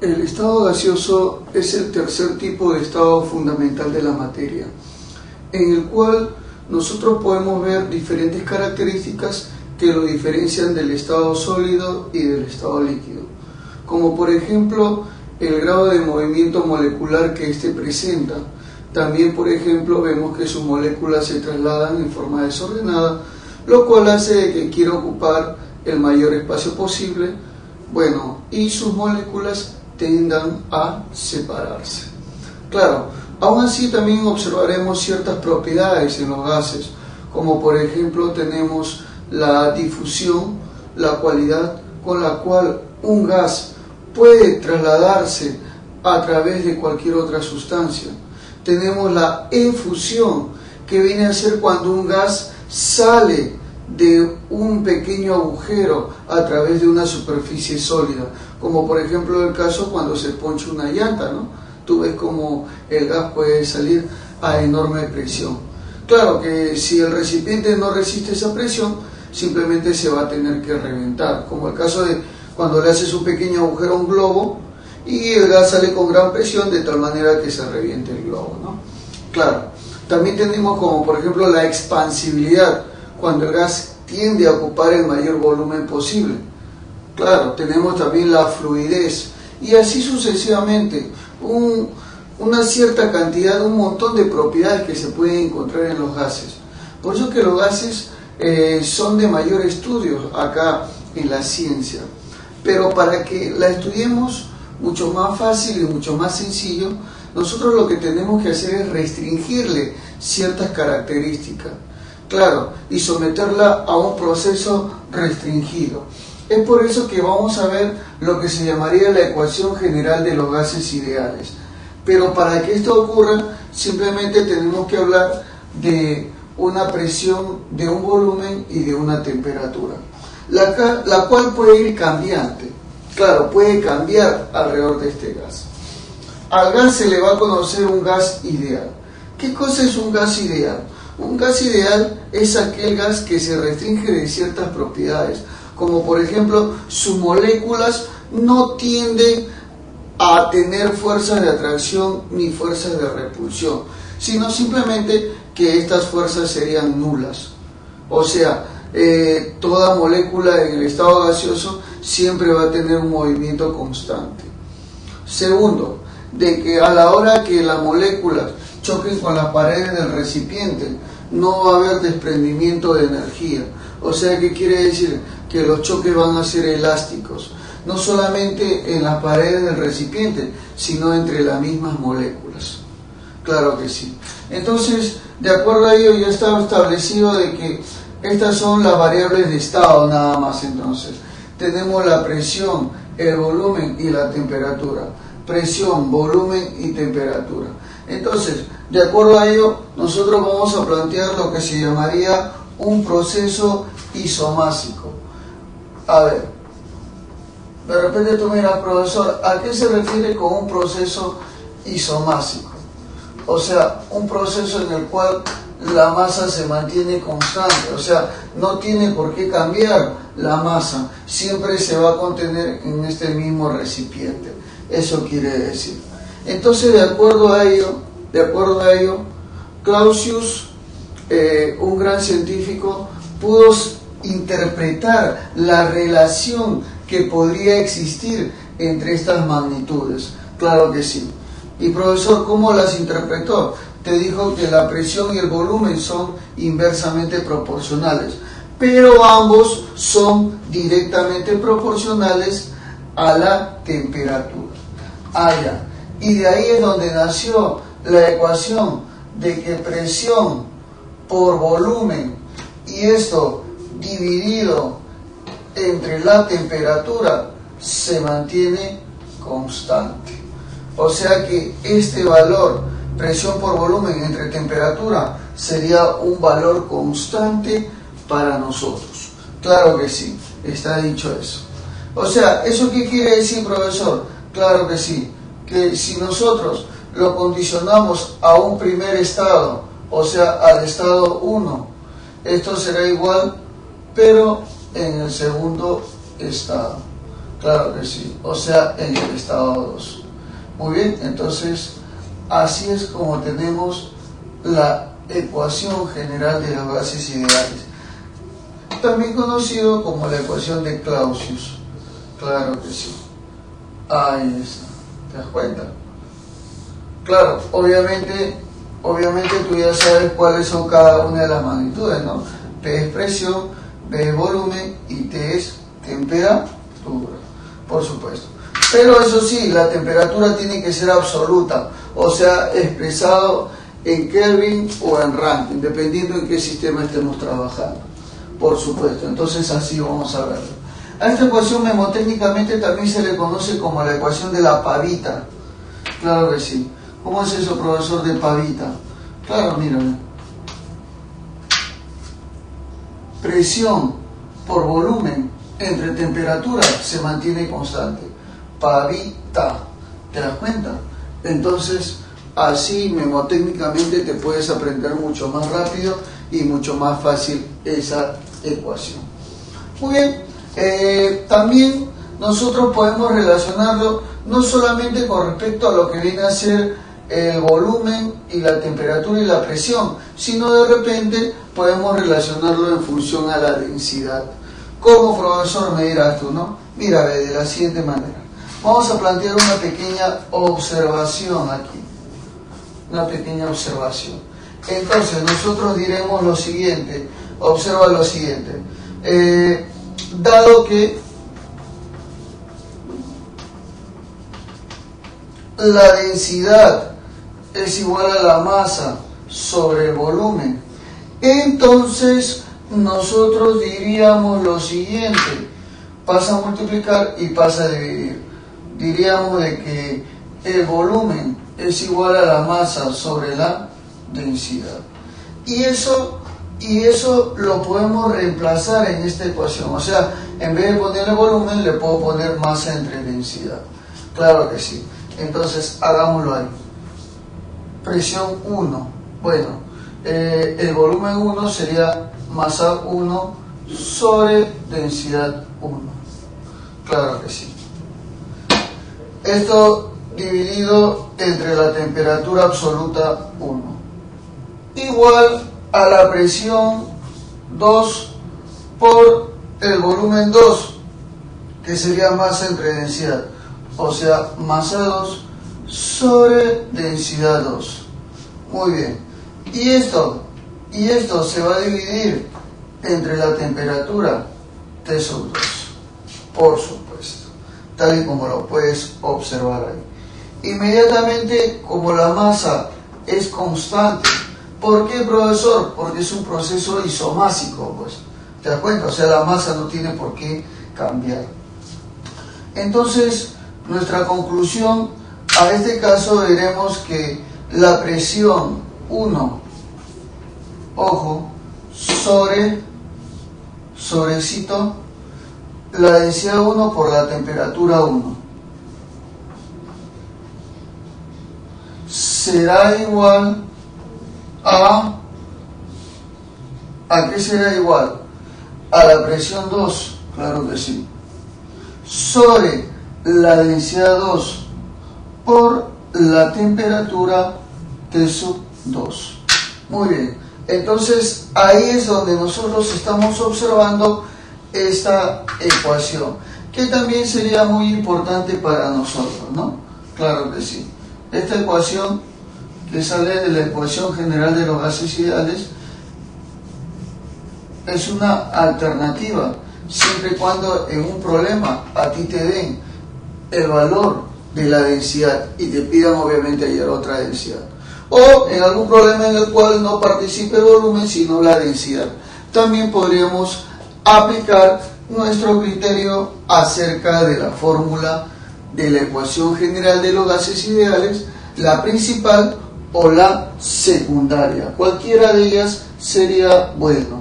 El estado gaseoso es el tercer tipo de estado fundamental de la materia, en el cual nosotros podemos ver diferentes características que lo diferencian del estado sólido y del estado líquido, como por ejemplo el grado de movimiento molecular que éste presenta. También, por ejemplo, vemos que sus moléculas se trasladan en forma desordenada, lo cual hace que quiera ocupar el mayor espacio posible, y sus moléculas tendan a separarse. Claro, aún así también observaremos ciertas propiedades en los gases, como por ejemplo tenemos la difusión, la cualidad con la cual un gas puede trasladarse a través de cualquier otra sustancia. Tenemos la efusión, que viene a ser cuando un gas sale de un pequeño agujero a través de una superficie sólida, como por ejemplo el caso cuando se poncha una llanta, ¿no? Tú ves como el gas puede salir a enorme presión. Claro que si el recipiente no resiste esa presión, simplemente se va a tener que reventar, como el caso de cuando le haces un pequeño agujero a un globo y el gas sale con gran presión de tal manera que se reviente el globo, ¿no? Claro, también tenemos como por ejemplo la expansibilidad, cuando el gas tiende a ocupar el mayor volumen posible. Claro, tenemos también la fluidez y así sucesivamente, una cierta cantidad, un montón de propiedades que se pueden encontrar en los gases. Por eso que los gases son de mayor estudio acá en la ciencia, pero para que la estudiemos mucho más fácil y mucho más sencillo, nosotros lo que tenemos que hacer es restringirle ciertas características, claro, y someterla a un proceso restringido. Es por eso que vamos a ver lo que se llamaría la ecuación general de los gases ideales. Pero para que esto ocurra, simplemente tenemos que hablar de una presión, de un volumen y de una temperatura, la cual puede ir cambiante. Claro, puede cambiar alrededor de este gas. Al gas se le va a conocer un gas ideal. ¿Qué cosa es un gas ideal? Un gas ideal es aquel gas que se restringe de ciertas propiedades, como por ejemplo sus moléculas no tienden a tener fuerzas de atracción ni fuerzas de repulsión, sino simplemente que estas fuerzas serían nulas. O sea, toda molécula en el estado gaseoso siempre va a tener un movimiento constante. Segundo, de que a la hora que las moléculas choquen con las paredes del recipiente, no va a haber desprendimiento de energía. O sea, ¿qué quiere decir? Que los choques van a ser elásticos, no solamente en las paredes del recipiente, sino entre las mismas moléculas. Claro que sí. Entonces, de acuerdo a ello, ya está establecido de que estas son las variables de estado nada más. Entonces, tenemos la presión, el volumen y la temperatura. Presión, volumen y temperatura. Entonces, de acuerdo a ello, nosotros vamos a plantear lo que se llamaría un proceso isomásico. A ver, de repente tú miras, profesor, ¿a qué se refiere con un proceso isomásico? O sea, un proceso en el cual la masa se mantiene constante, o sea, no tiene por qué cambiar la masa, siempre se va a contener en este mismo recipiente. Eso quiere decir. Entonces, de acuerdo a ello, Clausius, un gran científico, pudo interpretar la relación que podría existir entre estas magnitudes. Claro que sí. Y profesor, ¿cómo las interpretó? Te dijo que la presión y el volumen son inversamente proporcionales, pero ambos son directamente proporcionales a la temperatura. Ya. Y de ahí es donde nació la ecuación de que presión por volumen y esto dividido entre la temperatura se mantiene constante. O sea que este valor, presión por volumen entre temperatura, sería un valor constante para nosotros. Claro que sí, está dicho eso. O sea, ¿eso qué quiere decir, profesor? Claro que sí, que si nosotros lo condicionamos a un primer estado, o sea, al estado 1, esto será igual, pero en el segundo estado. Claro que sí, o sea, en el estado 2. Muy bien, entonces así es como tenemos la ecuación general de los gases ideales, también conocido como la ecuación de Clausius. Claro que sí, ahí está, ¿te das cuenta? Claro, obviamente tú ya sabes cuáles son cada una de las magnitudes, ¿no? P es presión, B es volumen y T es temperatura, por supuesto. Pero eso sí, la temperatura tiene que ser absoluta, o sea, expresado en Kelvin o en Rankine, dependiendo en qué sistema estemos trabajando, por supuesto. Entonces así vamos a verlo. A esta ecuación memotécnicamente también se le conoce como la ecuación de la pavita. Claro que sí. ¿Cómo es eso, profesor, de pavita? Claro, mírame. Presión por volumen entre temperatura se mantiene constante. Pavita. ¿Te das cuenta? Entonces, así memotécnicamente te puedes aprender mucho más rápido y mucho más fácil esa ecuación. Muy bien. También nosotros podemos relacionarlo no solamente con respecto a lo que viene a ser el volumen y la temperatura y la presión, sino de repente podemos relacionarlo en función a la densidad. ¿Cómo, profesor? Me dirás tú, ¿no? Mira, de la siguiente manera. Vamos a plantear una pequeña observación aquí. Una pequeña observación. Entonces, nosotros diremos lo siguiente. Observa lo siguiente. Dado que la densidad es igual a la masa sobre el volumen, entonces nosotros diríamos lo siguiente, pasa a multiplicar y pasa a dividir. Diríamos de que el volumen es igual a la masa sobre la densidad. Y eso lo podemos reemplazar en esta ecuación. O sea, en vez de ponerle volumen, le puedo poner masa entre densidad. Claro que sí. Entonces, hagámoslo ahí. Presión 1. Bueno, el volumen 1 sería masa 1 sobre densidad 1. Claro que sí. Esto dividido entre la temperatura absoluta 1. Igual a la presión 2 por el volumen 2, que sería masa entre densidad, o sea, masa 2 sobre densidad 2. Muy bien. Y esto se va a dividir entre la temperatura T sub 2, por supuesto, tal y como lo puedes observar ahí. Inmediatamente, como la masa es constante. ¿Por qué, profesor? Porque es un proceso isomásico, pues. ¿Te das cuenta? O sea, la masa no tiene por qué cambiar. Entonces, nuestra conclusión a este caso diremos que la presión 1, ojo, sobrecito, la densidad 1 por la temperatura 1, será igual ¿a qué será igual? A la presión 2, claro que sí, sobre la densidad 2 por la temperatura T sub 2. Muy bien, entonces ahí es donde nosotros estamos observando esta ecuación, que también sería muy importante para nosotros, ¿no? Claro que sí. Esta ecuación que sale de la ecuación general de los gases ideales es una alternativa, siempre y cuando en un problema a ti te den el valor de la densidad y te pidan obviamente hallar otra densidad, o en algún problema en el cual no participe el volumen sino la densidad. También podríamos aplicar nuestro criterio acerca de la fórmula de la ecuación general de los gases ideales, la principal o la secundaria. Cualquiera de ellas sería bueno.